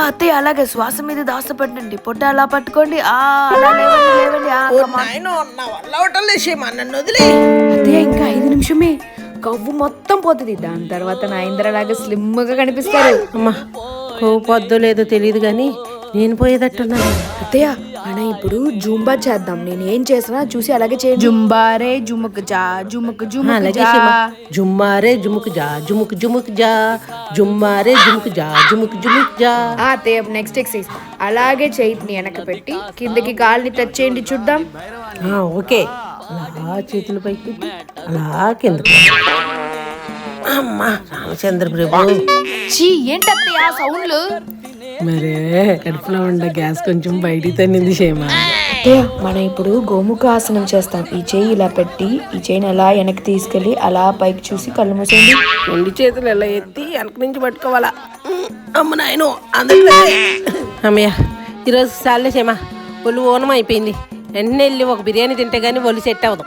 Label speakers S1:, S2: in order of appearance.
S1: అత్తయ్య అలాగే శ్వాస మీద దాస పట్టండి, పొట్ట అలా పట్టుకోండి. అలా లేవండి లేవండి. అత్తయ్య ఇంకా 5 నిమిషమే, కవ్వు మొత్తం పోతుంది. దాని తర్వాత నా ఇంద్రలాగా స్లిమ్ గా కనిపిస్తారు.
S2: అమ్మా కొవ్వు పొద్దు లేదో తెలియదు కానీ నేను పోయేటట్టున్నాను.
S1: అత్తయ్య మనం ఇప్పుడు జూంబా చేద్దాం. నేను ఏం చేసినా చూసి అలాగే చేయండి. జుంబారే జుముక్ జా జుముక్ జుముక్
S2: అలాగే
S1: జా.
S2: జుమ్మారే జుముక్ జా జుముక్ జుముక్ జా జుమ్మారే జుముక్ జా జుముక్ జుముక్ జా.
S1: అత్తయ్య నెక్స్ట్ ఎక్సైజ్ అలాగే చేతిని వెనక పెట్టి కిందకి కాల్ని టచ్ చేయండి చూద్దాం.
S2: ఓకే, అలా చేతులు పైకి పెట్టి అలా కింద. అమ్మా రామచంద్ర ప్రభు,
S1: చీ ఏంటత్తయ్య ఆ సౌండ్లు?
S2: మరే కడుపులో ఉండ గ్యాస్ కొంచెం బయటికి తన్నింది క్షేమ.
S1: అత్తయ్య మనం ఇప్పుడు గోముఖ ఆసనం చేస్తాం. ఈ చేయి ఇలా పెట్టి ఈ చేయిని అలా వెనక్కి తీసుకెళ్ళి అలా పైకి చూసి కళ్ళు మూసేయండి.
S2: 2 చేతులు ఎలా ఎత్తి వెనక నుంచి పట్టుకోవాలా. అమ్మ నాయను అందట్లే. అమ్మయ్య ఈరోజు సార్లే క్షేమ, ఒళ్ళు ఓనం అయిపోయింది. వెంటనే వెళ్ళి ఒక బిర్యానీ తింటే గానీ ఒళ్ళు సెట్ అవ్వదు.